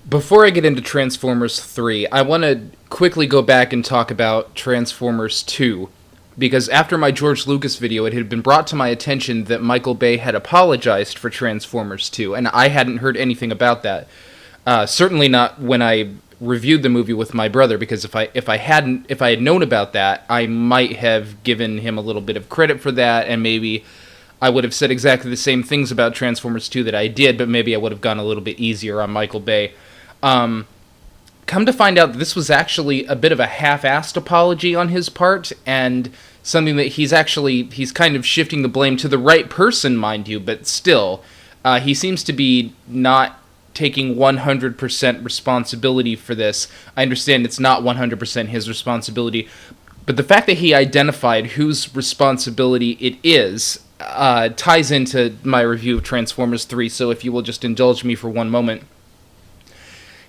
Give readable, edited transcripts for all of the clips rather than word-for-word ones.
Before I get into Transformers 3, I want to quickly go back and talk about Transformers 2. Because after my George Lucas video, it had been brought to my attention that Michael Bay had apologized for Transformers 2, and I hadn't heard anything about that. Certainly not when I reviewed the movie with my brother, because if I had known about that, I might have given him a little bit of credit for that, and maybe I would have said exactly the same things about Transformers 2 that I did, but maybe I would have gone a little bit easier on Michael Bay. Come to find out, this was actually a bit of a half-assed apology on his part, and something that he's kind of shifting the blame to the right person, mind you, but still, he seems to be not taking 100% responsibility for this. I understand it's not 100% his responsibility, but the fact that he identified whose responsibility it is ties into my review of Transformers 3, so if you will just indulge me for one moment.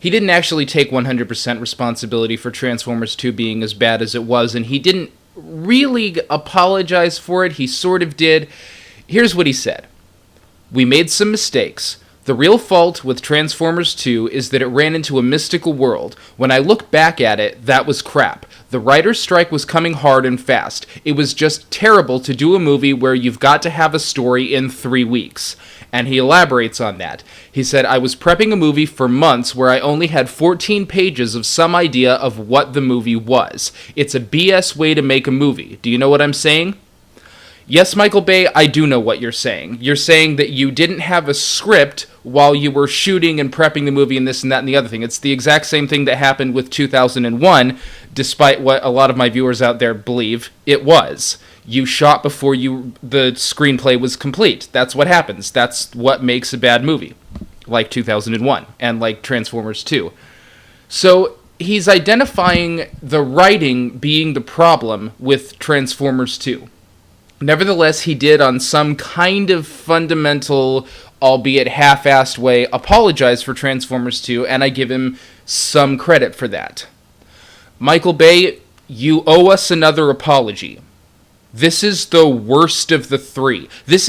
He didn't actually take 100% responsibility for Transformers 2 being as bad as it was, and he didn't really apologize for it. He sort of did. Here's what he said. "We made some mistakes. The real fault with Transformers 2 is that it ran into a mystical world. When I look back at it, that was crap. The writer's strike was coming hard and fast. It was just terrible to do a movie where you've got to have a story in 3 weeks." And he elaborates on that. He said, "I was prepping a movie for months where I only had 14 pages of some idea of what the movie was. It's a BS way to make a movie. Do you know what I'm saying?" Yes, Michael Bay, I do know what you're saying. You're saying that you didn't have a script while you were shooting and prepping the movie and this and that and the other thing. It's the exact same thing that happened with 2001, despite what a lot of my viewers out there believe it was. You shot before the screenplay was complete. That's what happens. That's what makes a bad movie, like 2001 and like Transformers 2. So he's identifying the writing being the problem with Transformers 2. Nevertheless, he did, on some kind of fundamental, albeit half-assed way, apologize for Transformers 2, and I give him some credit for that. Michael Bay, you owe us another apology. This is the worst of the three. This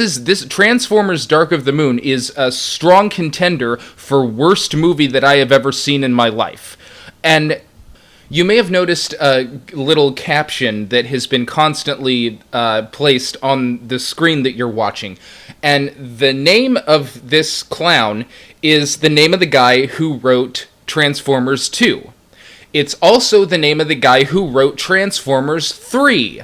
Transformers Dark of the Moon is a strong contender for worst movie that I have ever seen in my life. And you may have noticed a little caption that has been constantly placed on the screen that you're watching. And the name of this clown is the name of the guy who wrote Transformers 2. It's also the name of the guy who wrote Transformers 3.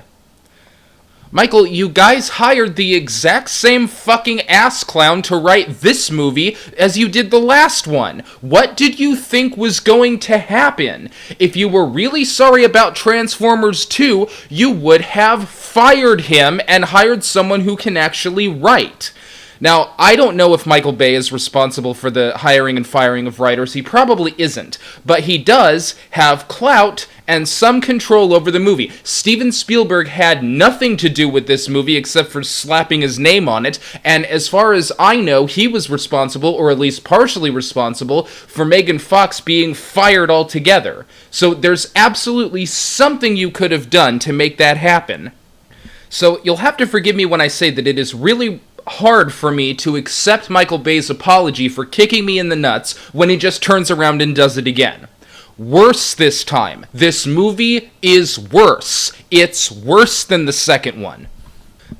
Michael, you guys hired the exact same fucking ass clown to write this movie as you did the last one. What did you think was going to happen? If you were really sorry about Transformers 2, you would have fired him and hired someone who can actually write. Now, I don't know if Michael Bay is responsible for the hiring and firing of writers. He probably isn't. But he does have clout and some control over the movie. Steven Spielberg had nothing to do with this movie except for slapping his name on it, and as far as I know, he was responsible, or at least partially responsible, for Megan Fox being fired altogether. So there's absolutely something you could have done to make that happen. So you'll have to forgive me when I say that it is really hard for me to accept Michael Bay's apology for kicking me in the nuts when he just turns around and does it again. Worse this time. This movie is worse. It's worse than the second one.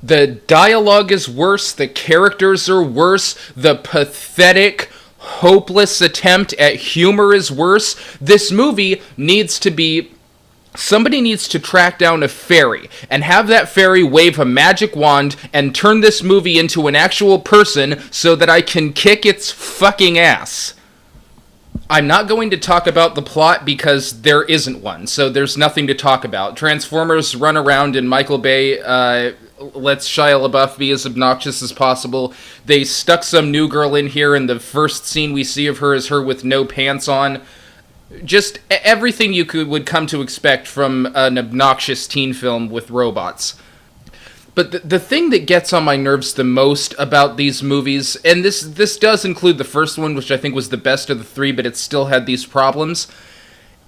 The dialogue is worse, the characters are worse, the pathetic, hopeless attempt at humor is worse. This movie needs to be... Somebody needs to track down a fairy and have that fairy wave a magic wand and turn this movie into an actual person so that I can kick its fucking ass. I'm not going to talk about the plot because there isn't one, so there's nothing to talk about. Transformers run around and Michael Bay lets Shia LaBeouf be as obnoxious as possible. They stuck some new girl in here, and the first scene we see of her is her with no pants on. Just everything you would come to expect from an obnoxious teen film with robots. But the thing that gets on my nerves the most about these movies, and this does include the first one, which I think was the best of the three, but it still had these problems,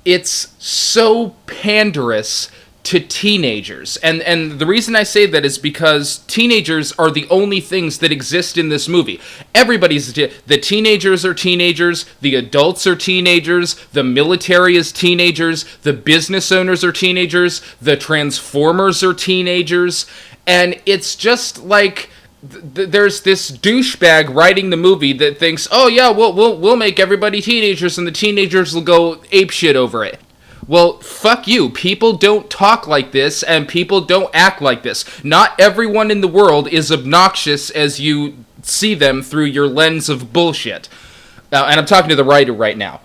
it's so panderous to teenagers. And the reason I say that is because teenagers are the only things that exist in this movie. The teenagers are teenagers, the adults are teenagers, the military is teenagers, the business owners are teenagers, the Transformers are teenagers, and it's just like there's this douchebag writing the movie that thinks, oh yeah, we'll make everybody teenagers and the teenagers will go apeshit over it. Well, fuck you. People don't talk like this, and people don't act like this. Not everyone in the world is obnoxious as you see them through your lens of bullshit. And I'm talking to the writer right now.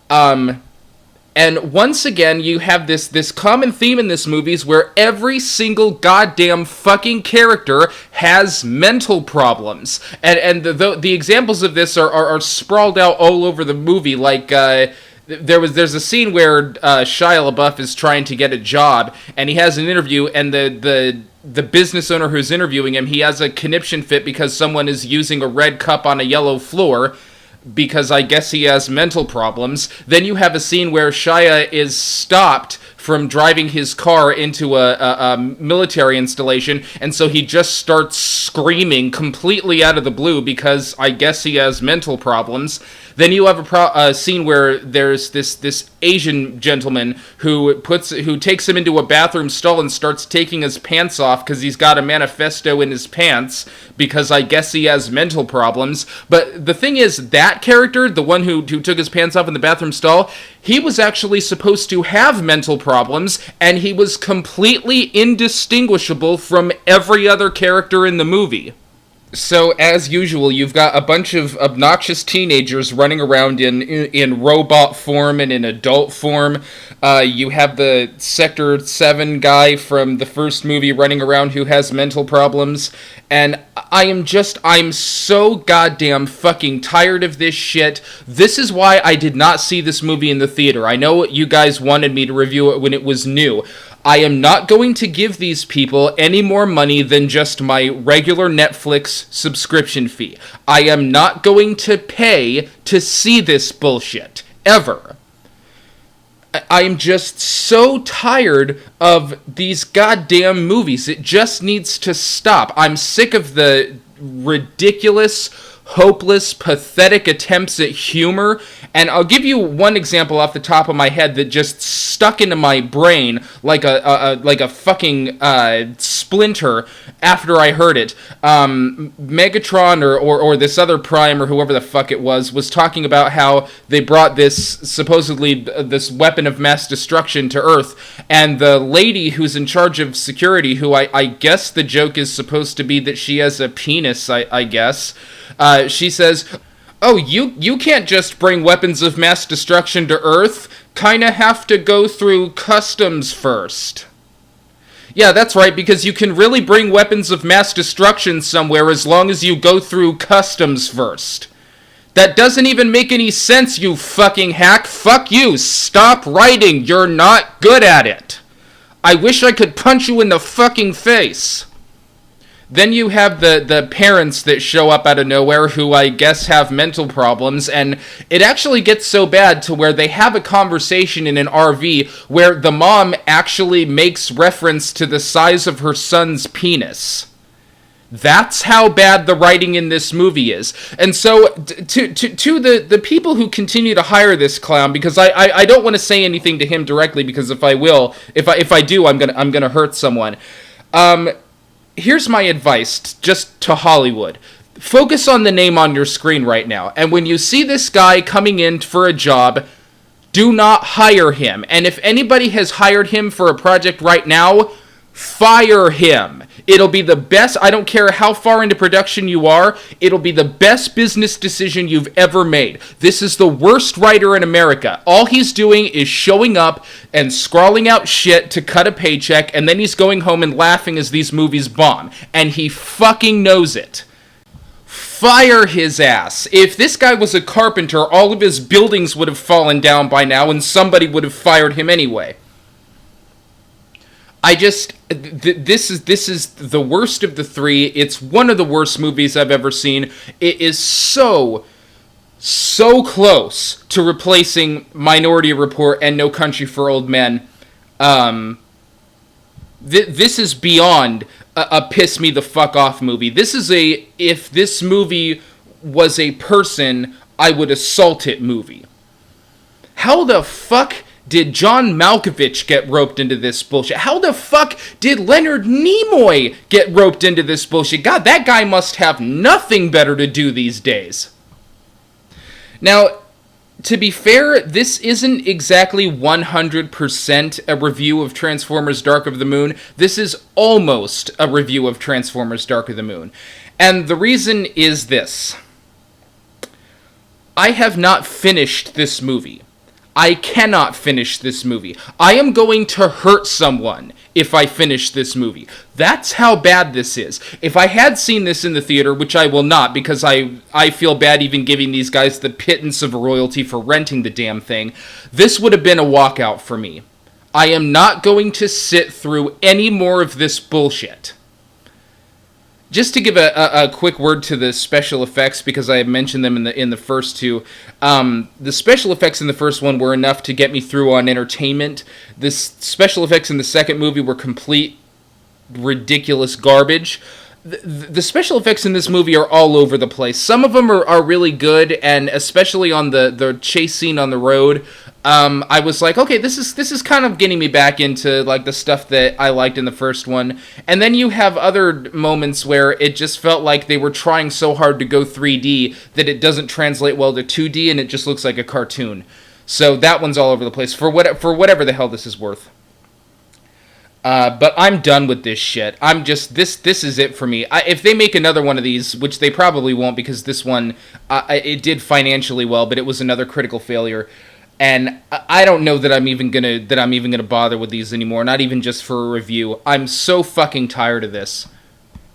And once again, you have this common theme in this movies where every single goddamn fucking character has mental problems. And the examples of this are sprawled out all over the movie, like... There's a scene where Shia LaBeouf is trying to get a job, and he has an interview, and the business owner who's interviewing him, he has a conniption fit because someone is using a red cup on a yellow floor, because I guess he has mental problems. Then you have a scene where Shia is stopped from driving his car into a military installation, and so he just starts screaming completely out of the blue because I guess he has mental problems. Then you have a scene where there's this Asian gentleman who takes him into a bathroom stall and starts taking his pants off because he's got a manifesto in his pants because I guess he has mental problems. But the thing is, that character, the one who took his pants off in the bathroom stall, he was actually supposed to have mental problems, and he was completely indistinguishable from every other character in the movie. So, as usual, you've got a bunch of obnoxious teenagers running around in robot form and in adult form. You have the Sector 7 guy from the first movie running around who has mental problems. And I'm so goddamn fucking tired of this shit. This is why I did not see this movie in the theater. I know you guys wanted me to review it when it was new. I am not going to give these people any more money than just my regular Netflix subscription fee. I am not going to pay to see this bullshit. Ever. I'm just so tired of these goddamn movies. It just needs to stop. I'm sick of the ridiculous, hopeless, pathetic attempts at humor, and I'll give you one example off the top of my head that just stuck into my brain like a fucking splinter after I heard it. Megatron or this other Prime or whoever the fuck it was talking about how they brought this supposedly this weapon of mass destruction to Earth, and the lady who's in charge of security, who I guess the joke is supposed to be that she has a penis, I guess. She says, oh, you can't just bring weapons of mass destruction to Earth. Kinda have to go through customs first. Yeah, that's right, because you can really bring weapons of mass destruction somewhere as long as you go through customs first. That doesn't even make any sense, you fucking hack. Fuck you. Stop writing. You're not good at it. I wish I could punch you in the fucking face. Then you have the parents that show up out of nowhere who I guess have mental problems, and it actually gets so bad to where they have a conversation in an RV where the mom actually makes reference to the size of her son's penis. That's how bad the writing in this movie is. And so, to the people who continue to hire this clown, because I don't want to say anything to him directly, because if I do, I'm gonna hurt someone. Here's my advice, just to Hollywood. Focus on the name on your screen right now, and when you see this guy coming in for a job, do not hire him. And if anybody has hired him for a project right now, fire him. It'll be the best, I don't care how far into production you are, it'll be the best business decision you've ever made. This is the worst writer in America. All he's doing is showing up and scrawling out shit to cut a paycheck, and then he's going home and laughing as these movies bomb. And he fucking knows it. Fire his ass. If this guy was a carpenter, all of his buildings would have fallen down by now, and somebody would have fired him anyway. This is the worst of the three. It's one of the worst movies I've ever seen. It is so close to replacing Minority Report and No Country for Old Men. This is beyond a piss me the fuck off movie. This is a if this movie was a person, I would assault it movie. How the fuck did John Malkovich get roped into this bullshit? How the fuck did Leonard Nimoy get roped into this bullshit? God, that guy must have nothing better to do these days. Now, to be fair, this isn't exactly 100% a review of Transformers Dark of the Moon. This is almost a review of Transformers Dark of the Moon. And the reason is this. I have not finished this movie. I cannot finish this movie. I am going to hurt someone if I finish this movie. That's how bad this is. If I had seen this in the theater, which I will not, because I feel bad even giving these guys the pittance of a royalty for renting the damn thing, this would have been a walkout for me. I am not going to sit through any more of this bullshit. Just to give a quick word to the special effects, because I had mentioned them in the first two. The special effects in the first one were enough to get me through on entertainment. The special effects in the second movie were complete ridiculous garbage. The special effects in this movie are all over the place. Some of them are really good, and especially on the chase scene on the road, I was like, okay, this is kind of getting me back into like the stuff that I liked in the first one. And then you have other moments where it just felt like they were trying so hard to go 3D that it doesn't translate well to 2D, and it just looks like a cartoon. So that one's all over the place for whatever the hell this is worth. But I'm done with this shit. I'm just, this is it for me. If they make another one of these, which they probably won't because this one, it did financially well, but it was another critical failure. And I don't know that I'm even gonna bother with these anymore, not even just for a review. I'm so fucking tired of this.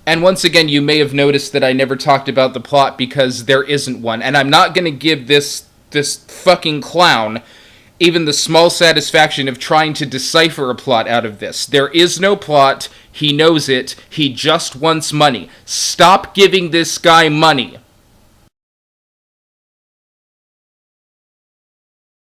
And once again, you may have noticed that I never talked about the plot because there isn't one. And I'm not gonna give this fucking clown even the small satisfaction of trying to decipher a plot out of this. There is no plot. He knows it. He just wants money. Stop giving this guy money.